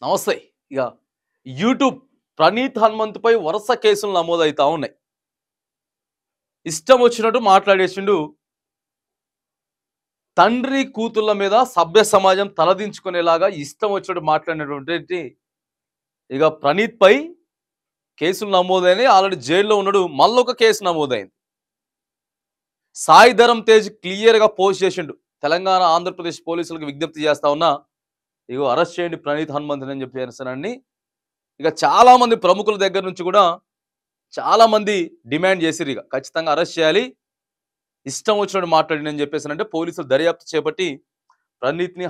నమస్తే. ఇక యూట్యూబ్ ప్రణీత్ హనుమంతుపై వరుస కేసులు నమోదవుతా ఉన్నాయి. ఇష్టం వచ్చినట్టు మాట్లాడేసిండు. తండ్రి కూతుళ్ళ మీద సభ్య సమాజం తలదించుకునేలాగా ఇష్టం వచ్చినట్టు మాట్లాడినటువంటి ఇక ప్రణీత్ పై కేసులు నమోదైనాయి. ఆల్రెడీ జైల్లో ఉన్నాడు. మళ్ళొక కేసు నమోదైంది. సాయి ధరమ్ తేజ్ క్లియర్ గా పోస్ట్ చేసిండు. తెలంగాణ ఆంధ్రప్రదేశ్ పోలీసులకు విజ్ఞప్తి చేస్తా ఉన్నా, ఇగో అరెస్ట్ చేయండి ప్రణీత్ హనుమంత్ అని చెప్పేసానని. ఇక చాలా మంది ప్రముఖుల దగ్గర నుంచి కూడా చాలా మంది డిమాండ్ చేసిర్రు. ఇక ఖచ్చితంగా అరెస్ట్ చేయాలి, ఇష్టం వచ్చినట్టు మాట్లాడిందని చెప్పేసానంటే పోలీసులు దర్యాప్తు చేపట్టి ప్రణీత్ ని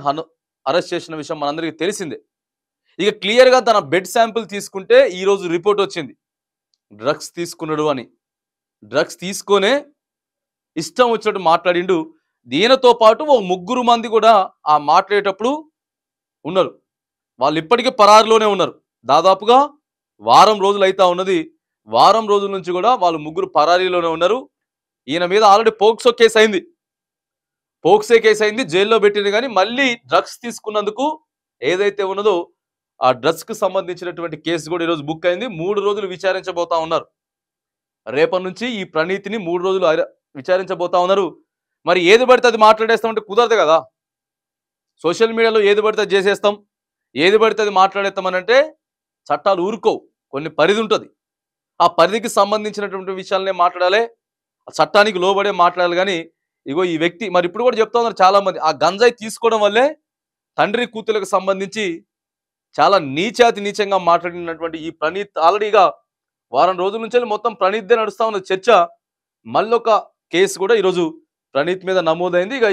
అరెస్ట్ చేసిన విషయం మనందరికీ తెలిసిందే. ఇక క్లియర్ గా తన బెడ్ శాంపిల్ తీసుకుంటే ఈ రోజు రిపోర్ట్ వచ్చింది, డ్రగ్స్ తీసుకున్నాడు అని. డ్రగ్స్ తీసుకొనే ఇష్టం వచ్చినట్టు మాట్లాడిండు. దీనితో పాటు ఓ ముగ్గురు మంది కూడా ఆ మాట్లాడేటప్పుడు ఉన్నారు. వాళ్ళు ఇప్పటికే పరారులోనే ఉన్నారు. దాదాపుగా వారం రోజులు అయితా ఉన్నది. వారం రోజుల నుంచి కూడా వాళ్ళు ముగ్గురు పరారీలోనే ఉన్నారు. ఈయన మీద ఆల్రెడీ పోక్సో కేసు అయింది. పోక్సో కేసు అయింది, జైల్లో పెట్టింది. కానీ మళ్ళీ డ్రగ్స్ తీసుకున్నందుకు ఏదైతే ఉన్నదో ఆ డ్రగ్స్ కు సంబంధించినటువంటి కేసు కూడా ఈరోజు బుక్ అయింది. 3 రోజులు విచారించబోతా ఉన్నారు. రేపటి నుంచి ఈ ప్రణీతిని 3 రోజులు విచారించబోతా ఉన్నారు. మరి ఏది పడితే అది మాట్లాడేస్తామంటే కుదరదు కదా. సోషల్ మీడియాలో ఏది పడితే అది చేసేస్తాం, ఏది పడితే అది మాట్లాడేస్తామనంటే చట్టాలు ఊరుకోవు. కొన్ని పరిధి ఉంటుంది. ఆ పరిధికి సంబంధించినటువంటి విషయాలనే మాట్లాడాలి, ఆ చట్టానికి లోబడే మాట్లాడాలి. కానీ ఇగో ఈ వ్యక్తి మరి ఇప్పుడు కూడా చెప్తా ఉన్నారు చాలా మంది, ఆ గంజాయి తీసుకోవడం వల్లే తండ్రి కూతులకు సంబంధించి చాలా నీచాతి నీచంగా మాట్లాడినటువంటి ఈ ప్రణీత్ ఆల్రెడీగా వారం రోజుల నుంచి మొత్తం ప్రణీత్దే నడుస్తా ఉన్న చర్చ. మళ్ళొక కేసు కూడా ఈరోజు ప్రణీత్ మీద నమోదైంది. ఇక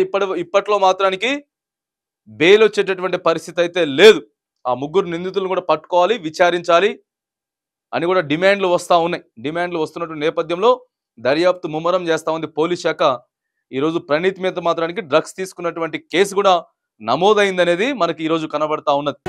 ఇప్పట్లో మాత్రానికి బెయిల్ వచ్చేటటువంటి పరిస్థితి అయితే లేదు. ఆ ముగ్గురు నిందితులను కూడా పట్టుకోవాలి, విచారించాలి అని కూడా డిమాండ్లు వస్తూ ఉన్నాయి. డిమాండ్లు వస్తున్నటువంటి నేపథ్యంలో దర్యాప్తు ముమ్మరం చేస్తా ఉంది పోలీస్ శాఖ. ఈరోజు ప్రణీత్ మీద మాత్రానికి డ్రగ్స్ తీసుకున్నటువంటి కేసు కూడా నమోదైందనేది మనకి ఈరోజు కనబడతా ఉన్నది.